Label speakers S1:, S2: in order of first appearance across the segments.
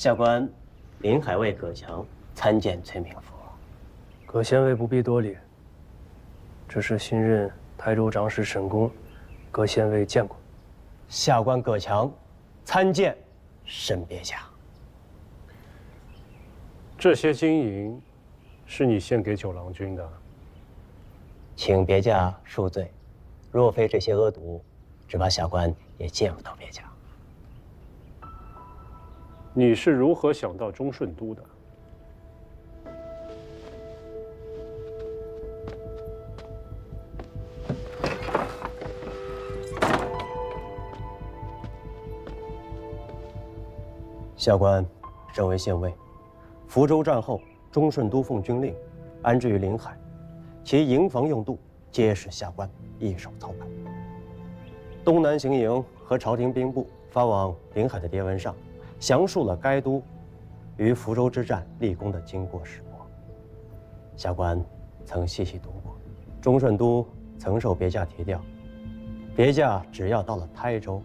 S1: 下官临海卫葛强参见崔明府。
S2: 葛县尉不必多礼，这是新任台州长史沈公，葛县尉见过。
S1: 下官葛强参见沈别驾。
S2: 这些金银是你献给九郎君的，
S1: 请别驾恕罪。若非这些恶毒，只怕下官也见不到别驾。
S2: 你是如何想到忠顺都的？
S1: 下官身为县尉，福州战后，忠顺都奉军令安置于临海，其营房用度皆是下官一手操办。东南行营和朝廷兵部发往临海的牒文上，详述了该都于福州之战立功的经过始末。下官曾细细读过，忠顺都曾受别驾提调，别驾只要到了台州，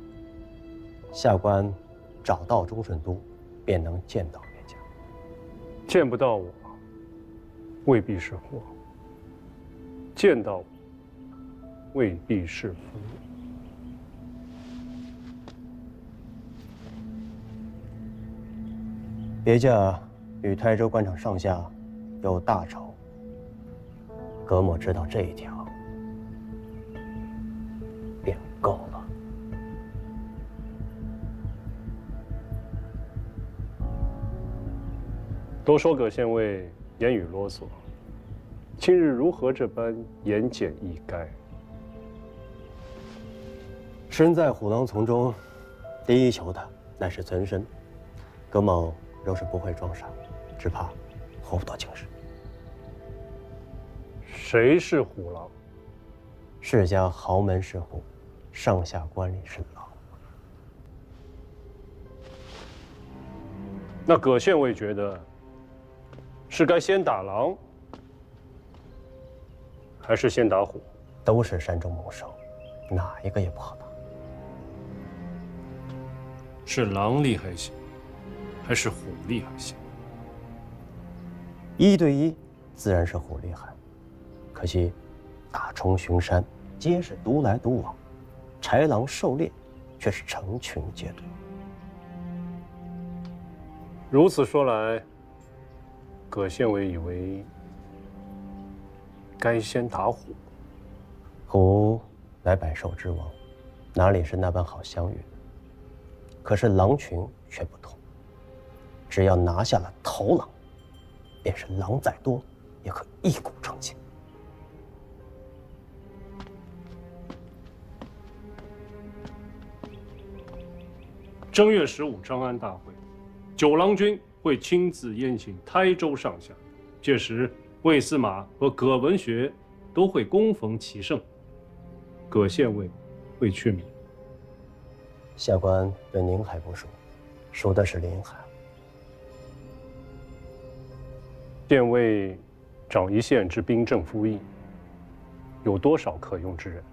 S1: 下官找到忠顺都，便能见到别驾。
S2: 见不到我，未必是祸；见到我，未必是福。
S1: 别驾与台州官场上下有大仇，葛某知道这一条，便够了。
S2: 都说葛县尉言语啰嗦，今日如何这般言简意赅？
S1: 身在虎狼丛中，第一求的乃是存身。葛某若是不会装傻，只怕活不到今日。
S2: 谁是虎狼？
S1: 世家豪门是虎，上下官吏是狼。
S2: 那葛县尉觉得，是该先打狼，还是先打虎？
S1: 都是山中猛兽，哪一个也不好打。
S2: 是狼厉害些，还是虎厉害些
S1: ？1对1，自然是虎厉害。可惜，大冲巡山，皆是独来独往，豺狼狩猎，却是成群结队。
S2: 如此说来，葛县尉以为该先打虎。
S1: 虎乃百兽之王，哪里是那般好相遇？可是狼群却不同，只要拿下了头狼，便是狼再多，也可一鼓成擒。
S2: 正月15张安大会，九郎君会亲自宴请台州上下，届时魏司马和葛文学都会恭逢其盛，葛县尉会去吗？
S1: 下官对宁海不熟，熟的是临海。
S2: 县尉掌一县之兵政夫役，有多少可用之人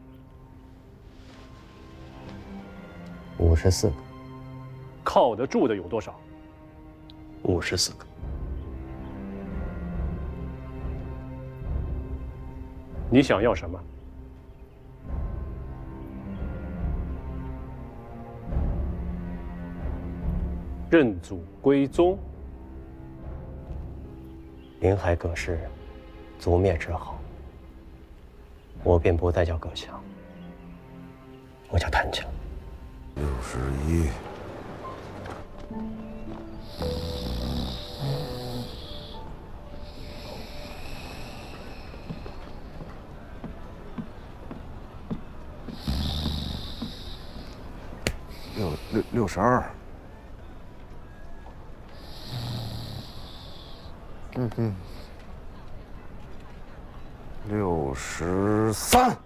S1: ？54个。
S2: 靠得住的有多少
S1: ？54个。
S2: 你想要什么？认祖归宗。
S1: 临海葛氏族灭之后，我便不再叫葛强，我叫谭强。
S3: 61。62。63。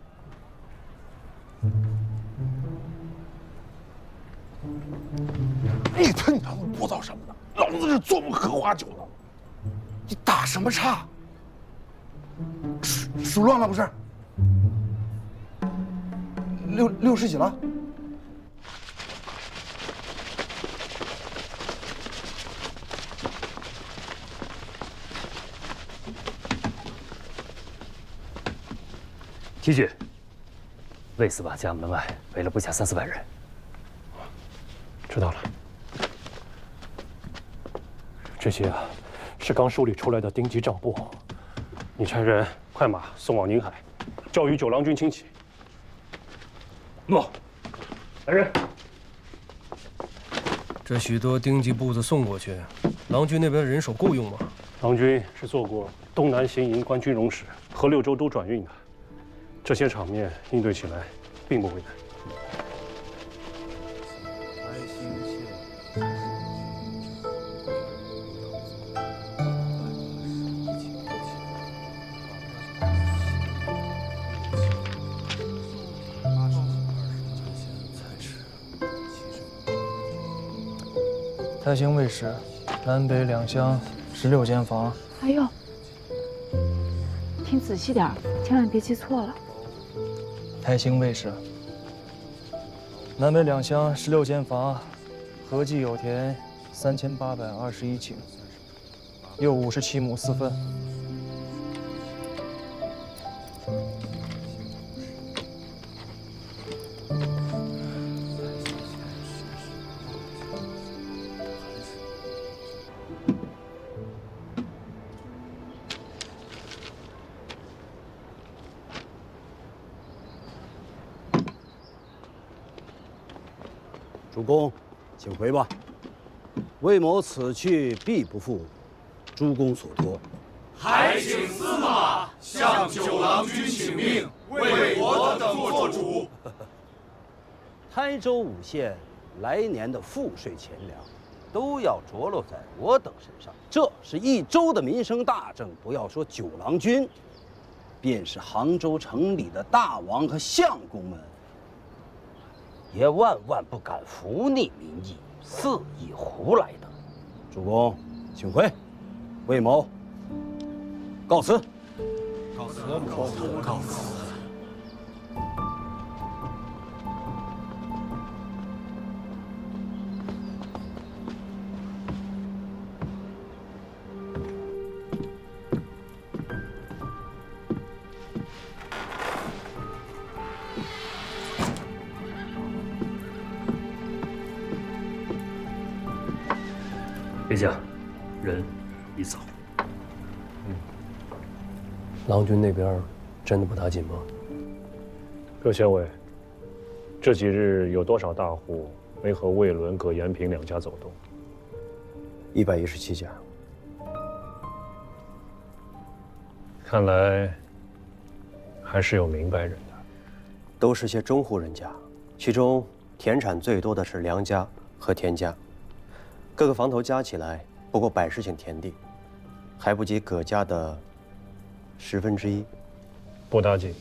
S4: 你他娘的聒噪什么呢？老子是做梦喝花酒呢！你打什么岔？数乱了不是？60几了？
S5: 提举。魏司马家门外围了不下3、4万人。
S2: 知道了。这些啊，是刚梳理出来的丁级账簿。你差人快马送往宁海，教与九郎军亲启。诺。来人。
S6: 这许多丁级簿子送过去，郎君那边人手够用吗？
S2: 郎君是做过东南行营官军容使和6州都转运的，这些场面应对起来并不为难。
S7: 太行卫士，南北两乡16间房。
S8: 哎呦，听仔细点，千万别记错了。
S7: 太行卫士，南北两乡16间房，合计有田3821顷，又57亩4分。
S3: 主公，请回吧。魏某此去必不负诸公所托。
S9: 还请司马向九郎君请命，为我等做主。
S3: 台州5县来年的赋税钱粮，都要着落在我等身上。这是一州的民生大政，不要说九郎君，便是杭州城里的大王和相公们，也万万不敢服逆民意，肆意胡来的。主公，请回。魏某告辞。告辞。告辞。
S5: 别将，人已走。
S6: 郎君那边真的不打紧吗？
S2: 各县尉，这几日有多少大户没和魏伦、葛延平两家走动
S1: ？117家。
S2: 看来还是有明白人的，
S1: 都是些中户人家，其中田产最多的是梁家和田家，各个房头加起来不过100石顷田地，还不及葛家的1/10。
S2: 不打紧。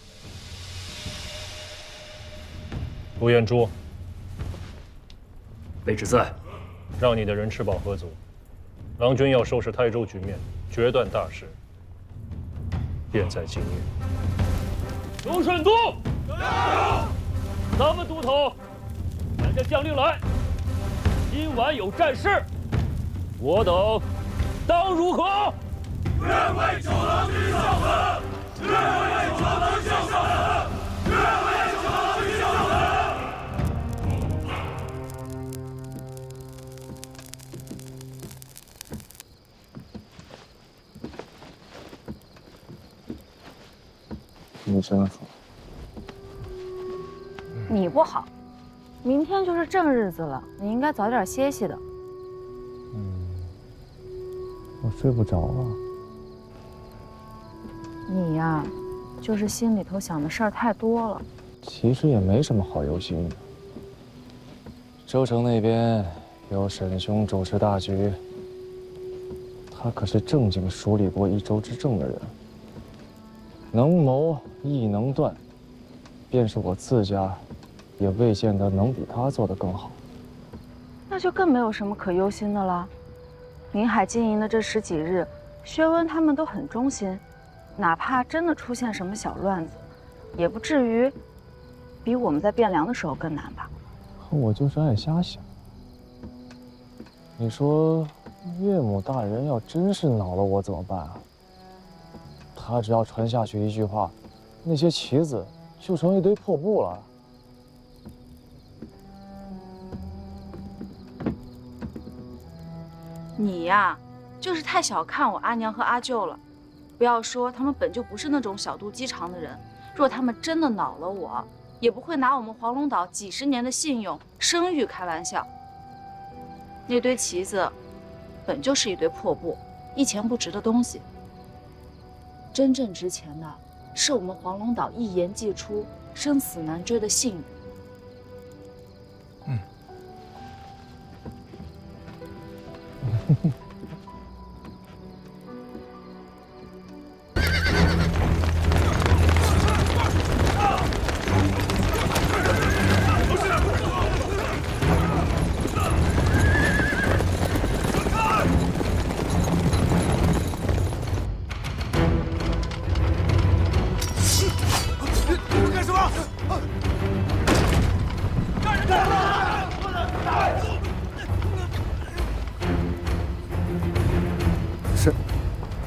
S2: 陆彦珠，
S5: 卑职在。
S2: 让你的人吃饱喝足。郎君要收拾台州局面，决断大事，便在今夜。
S5: 刘顺都，咱们都头赶着将令来，今晚有战事，我等当如何？
S9: 愿为九郎君效狠，愿为九郎君效狠，愿为九郎君效狠。
S7: 你真好。
S8: 你不好，明天就是正日子了，你应该早点歇息的。
S7: 我睡不着啊。
S8: 你呀，就是心里头想的事儿太多了。
S7: 其实也没什么好忧心的。州城那边有沈兄主持大局，他可是正经梳理过一州之政的人，能谋亦能断，便是我自家，也未见得能比他做得更好。
S8: 那就更没有什么可忧心的了。宁海经营的这10几日，薛温他们都很忠心，哪怕真的出现什么小乱子，也不至于比我们在汴梁的时候更难吧？
S7: 我就是爱瞎想。你说岳母大人要真是恼了我怎么办啊？他只要传下去一句话，那些旗子就成一堆破布了。
S8: 你呀，就是太小看我阿娘和阿舅了。不要说他们本就不是那种小肚鸡肠的人，若他们真的恼了我，也不会拿我们黄龙岛几十年的信用、声誉开玩笑。那堆旗子，本就是一堆破布，一钱不值的东西。真正值钱的，是我们黄龙岛一言既出、生死难追的信誉。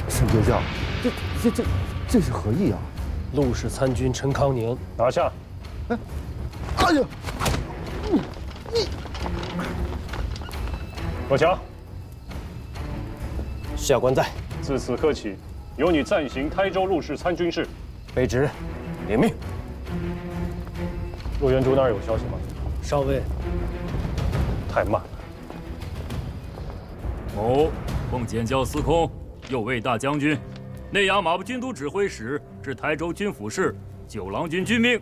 S4: 沈别将，这是何意啊？
S6: 陆氏参军陈康宁
S2: 拿下！
S4: 哎呀！
S2: 罗强，
S1: 下官在。
S2: 自此刻起，由你暂行台州陆氏参军事。
S1: 卑职领命。
S2: 陆元竹那儿有消息吗？
S6: 上尉，
S2: 太慢了。
S5: 某奉检校司空、右卫大将军、内衙马步军都指挥使至台州军府事九郎军军命，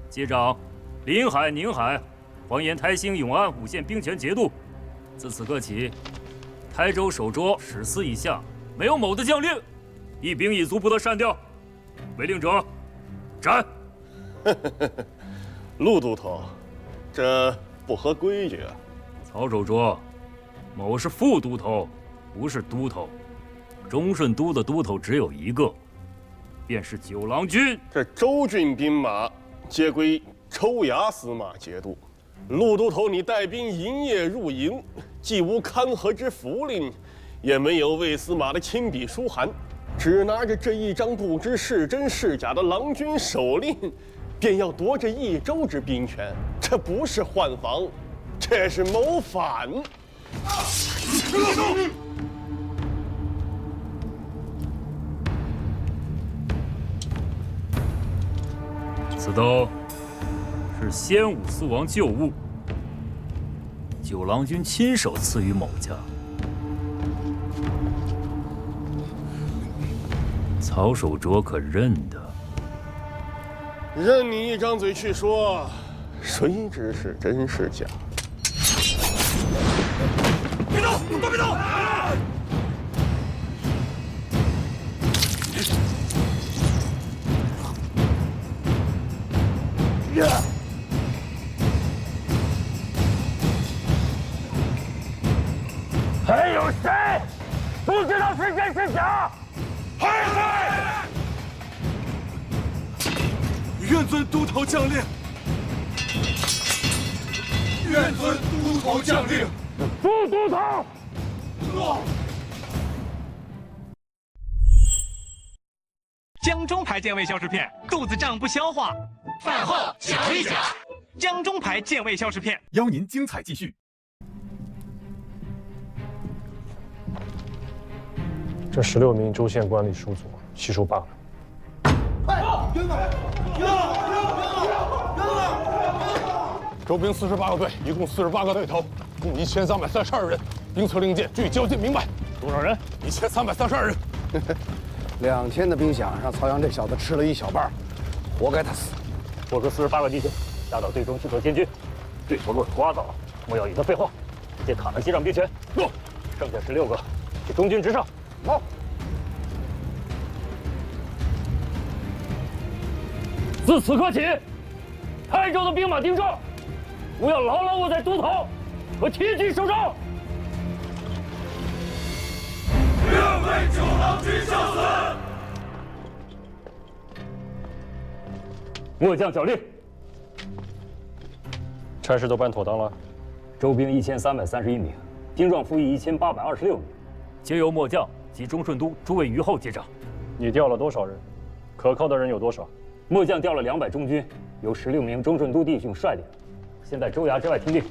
S5: 接掌临海、宁海、黄岩、台兴、永安5县兵权节度。自此刻起，台州守捉10司以下没有某的将令，一兵一卒不得擅调。违令者，斩！
S10: 陆都头，这不合规矩啊！
S5: 曹守卓，某是副都头，不是都头。忠顺都的都头只有一个，便是九郎军。
S10: 这州郡兵马皆归州衙司马节度。陆都头，你带兵营夜入营，既无勘核之符令，也没有卫司马的亲笔书函，只拿着这一张不知是真是假的郎君手令，便要夺这一州之兵权，这不是换防，这是谋反。
S5: 此刀是先武四王旧物，九郎君亲手赐予某家。曹守卓可认得？
S10: 任你一张嘴去说，谁知是真是假？
S9: 别动，都别动！
S5: 还有谁不知道是真是假？
S9: 愿遵都头将令。愿遵都头将令。
S5: 副都头。
S11: 江中牌健胃消食片，肚子胀不消化，饭后嚼一嚼。江中牌健胃消食片，
S9: 邀您精彩继续。
S2: 这16名州县官吏属左，悉数罢了。
S4: 州兵48个队，一共48个队头，共1332人，兵策令箭俱交进明白。
S2: 多少人
S4: ？1332人。
S3: 2天的兵饷让曹阳这小子吃了一小半，活该他死。
S5: 我和48个弟兄下到队中去做监军，对头若是瓜枣，莫要与他废话，直接砍了西上兵权。诺。剩下16个去中军之上。好。自此刻起，台州的兵马丁壮，务要牢牢握在都头和铁骑手中。
S9: 愿为九郎君效死！
S5: 末将脚令。
S2: 差事都办妥当了。
S5: 州兵1331名，精壮服役1826名，皆由末将及中顺都诸位虞候接掌。
S2: 你调了多少人？可靠的人有多少？
S5: 末将调了200中军，由16名忠顺都弟兄率领，现在州衙之外听令。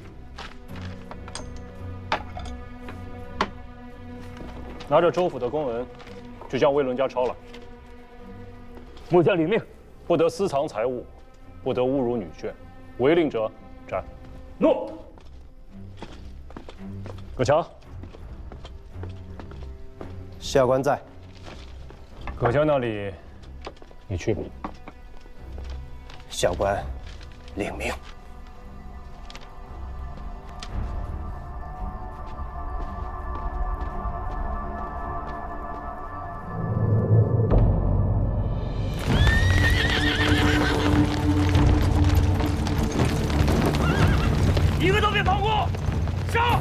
S2: 拿着州府的公文，去将魏伦家抄了。
S5: 末将领命。
S2: 不得私藏财物，不得侮辱女眷，违令者斩。
S5: 诺。
S2: 葛强，
S1: 下官在。
S2: 葛强那里，你去吧。
S1: 下官领命。
S5: 一个都别放过！上！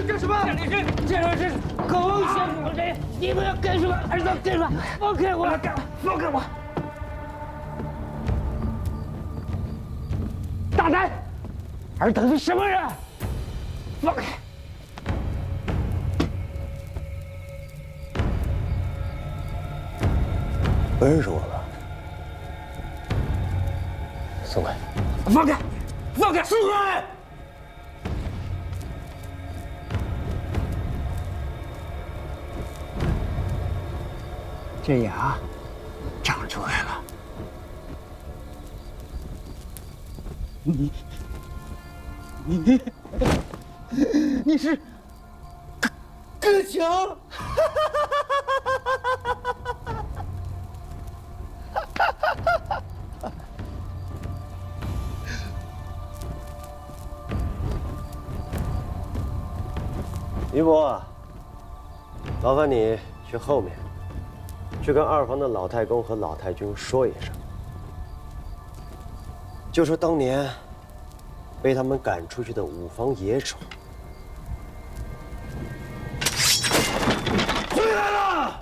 S12: 干什么？这是狗血不仁！你们要干什么？儿子，干什么？放开我！放开我！大胆！尔等是什么人？放开！
S1: 不认识我了，松开！
S12: 放开！放开！松开！这牙长出来了，你是葛强？
S1: 于伯，劳烦你去后面，去跟二房的老太公和老太君说一声，就说当年被他们赶出去的五房野种
S12: 回来了。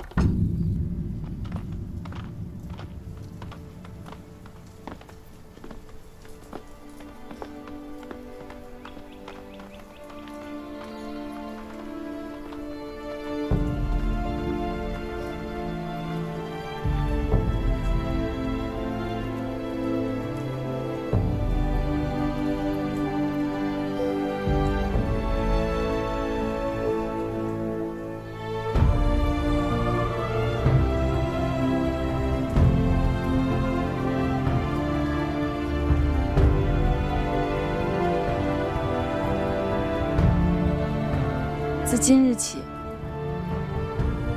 S8: 自今日起，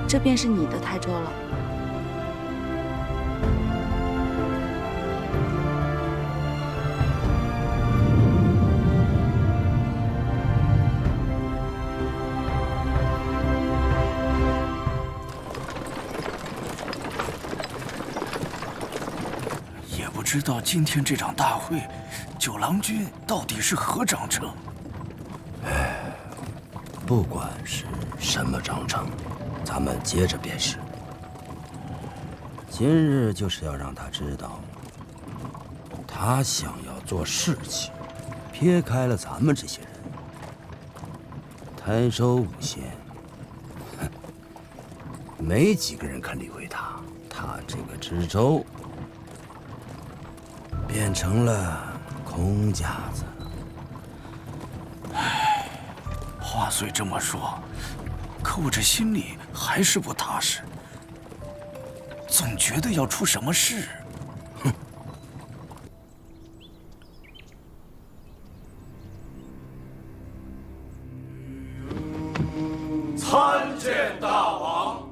S8: 这便是你的台州了。
S13: 也不知道今天这场大会，九郎君到底是何章程？
S14: 不管是什么章程，咱们接着便是。今日就是要让他知道，他想要做事情，撇开了咱们这些人，台州五县，没几个人肯理会他。他这个知州变成了空架子。
S13: 话虽这么说，可我这心里还是不踏实，总觉得要出什么事。哼！
S9: 参见大王。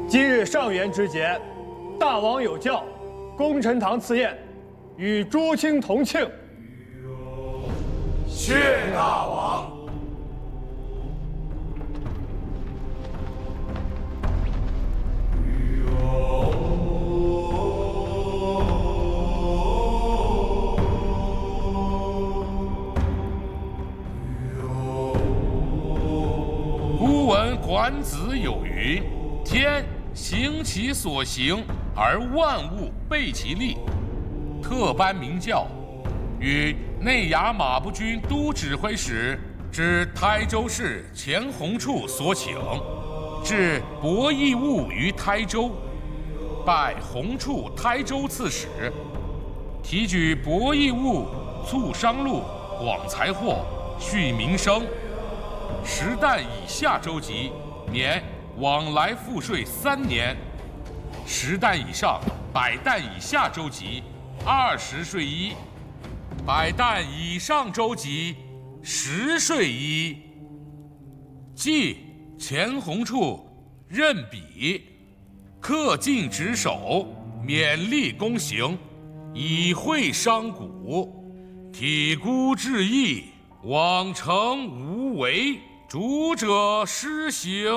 S15: 今日上元之节，大王有教，功臣堂赐宴，与诸卿同庆。
S9: 谢大王。
S16: 古闻管子有云：天行其所行而万物备其力，特颁明教，与内衙马步军都指挥使之台州市钱弘处所请，至博弈务于台州，拜弘处台州刺史，提举博弈务促商路，广财货，恤民生。10担以下州级免往来赋税3年；10担以上、100担以下州级20税1；100担以上州级10税1。即钱弘处任笔，恪尽职守，勉力躬行，以惠商贾，体孤致义，往诚无为，主者施行。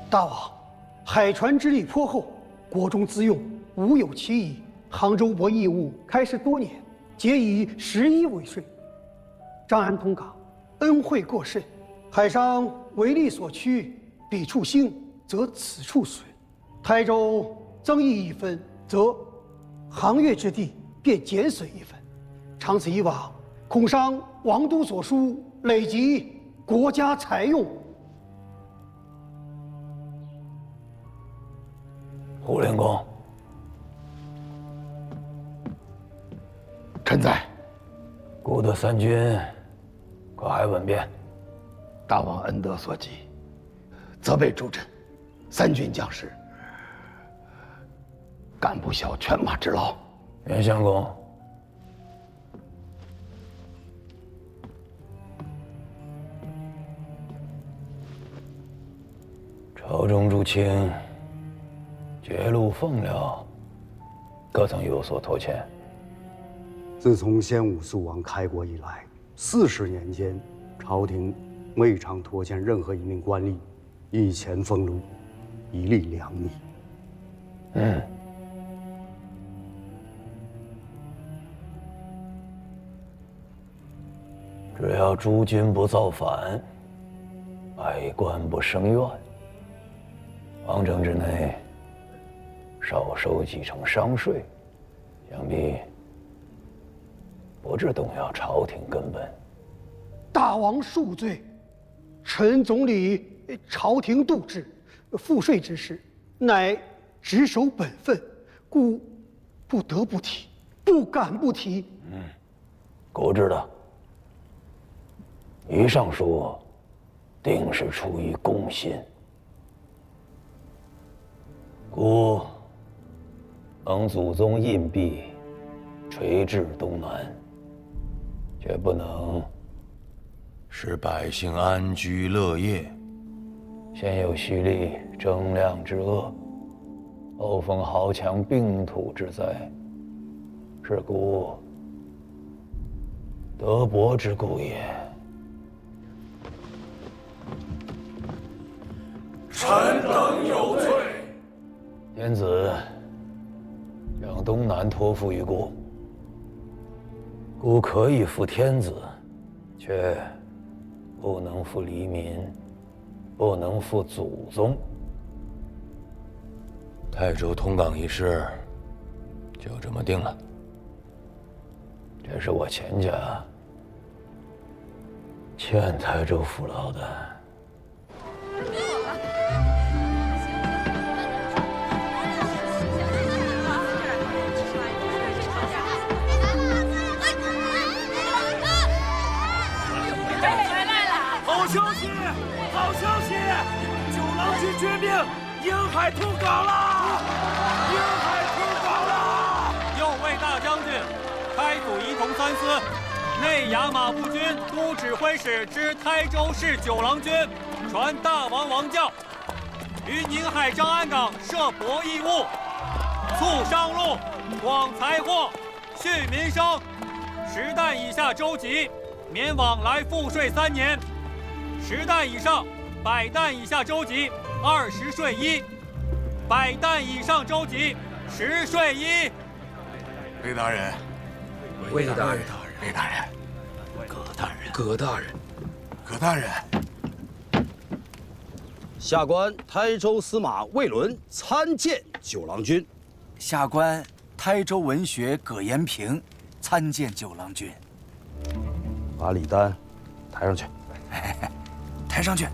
S17: 大王，海船之力颇厚，国中资用无有其疑。杭州博弈务开市多年，皆以11为税。张安通港恩惠过甚，海商为利所趋，彼处兴，则此处损。台州增益1分，则杭越之地便减损1分。长此以往，恐伤王都所书，累及国家财用。
S14: 胡灵公，
S18: 臣在。
S14: 顾得三军可还稳便？
S18: 大王恩德所及，责备诸臣，三军将士干不消犬马之劳。
S14: 袁相公，朝中诸卿揭露奉了，可曾有所拖欠？
S19: 自从先武肃王开国以来，40年间，朝廷未尝拖欠任何一名官吏1钱俸禄，1粒粮米。
S14: 只要诸君不造反，百官不生怨，王城之内少收几成商税，想必不致动摇朝廷根本。
S17: 大王恕罪，臣总理朝廷度制，赋税之事，乃职守本分，故不得不提，不敢不提。
S14: 孤知道，于上书定是出于公心，故能祖宗印币垂至东南，却不能使百姓安居乐业。先有蓄力征量之恶，后逢豪强并土之灾，是故德薄之故也。
S9: 臣等有罪。
S14: 天子将东南托付于孤，孤可以负天子，却不能负黎民，不能负祖宗。泰州通港一事就这么定了。这是我钱家欠泰州父老的。
S9: 好消息！好消息！九郎军军兵沿海通港了！沿海通港了！
S11: 右卫大将军、开府仪同三司、内衙马步军都指挥使之台州市九郎军传大王王教，于宁海张安港设博弈务，促商路，广财货，恤民生。10担以下州级免往来赋税3年；10担以上、100担以下州级20税1；100担以上州级10税1。
S13: 魏大人，
S14: 魏大人，
S18: 雷大人，
S14: 葛大人，
S18: 葛大人，
S3: 下官台州司马魏伦参见九郎君。
S13: 下官台州文学葛延平参见九郎君。
S3: 把礼单抬上去。
S13: 抬上去。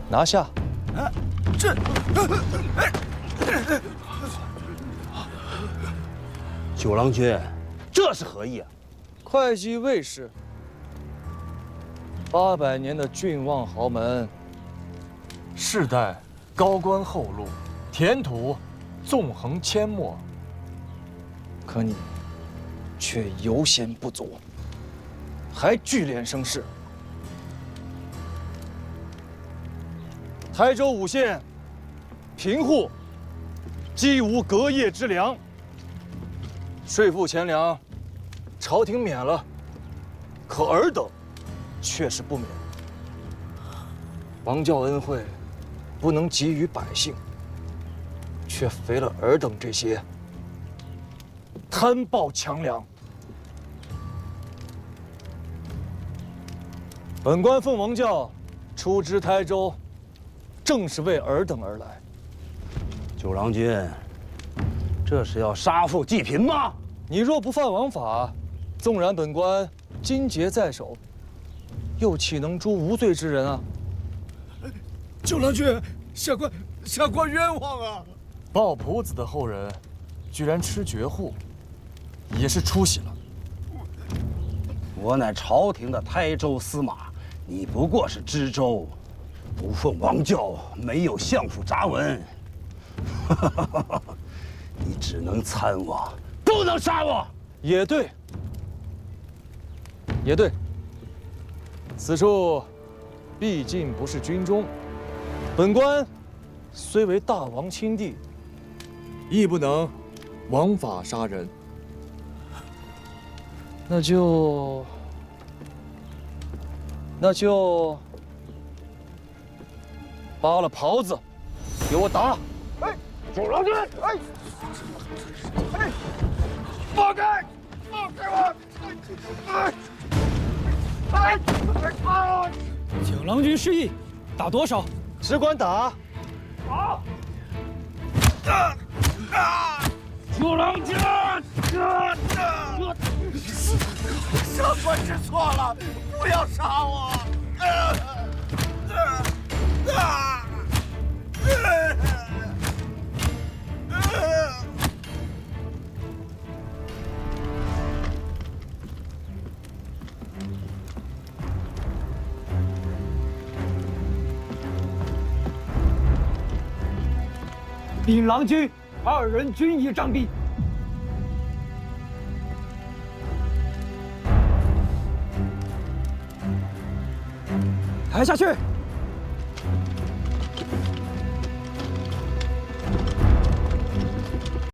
S7: 拿下！
S3: 九郎君，这是何意啊？
S7: 会稽卫士，800年的郡望豪门，世代高官厚禄，田土纵横阡陌，可你却犹嫌不足，还聚敛声势。台州5县贫户既无隔夜之粮，税赋钱粮朝廷免了，可尔等却是不免。王教恩惠不能给予百姓，却肥了尔等这些贪暴强梁。本官奉王教出知台州，正是为尔等而来。
S3: 九郎君，这是要杀富济贫吗？
S7: 你若不犯王法，纵然本官金节在手，又岂能诛无罪之人啊？
S18: 九郎君，下官冤枉啊！
S7: 鲍仆子的后人，居然吃绝户，也是出息了。
S3: 我乃朝廷的台州司马，你不过是知州，不奉王教，没有相府札文，你只能参我，不能杀我。
S7: 也对，也对。此处毕竟不是军中，本官虽为大王亲弟，亦不能枉法杀人。那就扒了袍子，给我打！
S18: 哎，九郎君，哎，放开，放开我！
S15: 九郎君示意，打多少？
S7: 只管打。
S18: 好。
S12: 九郎君，
S18: 下官知错了，不要杀我！
S17: 禀郎君，2人均已杖毙。抬下去。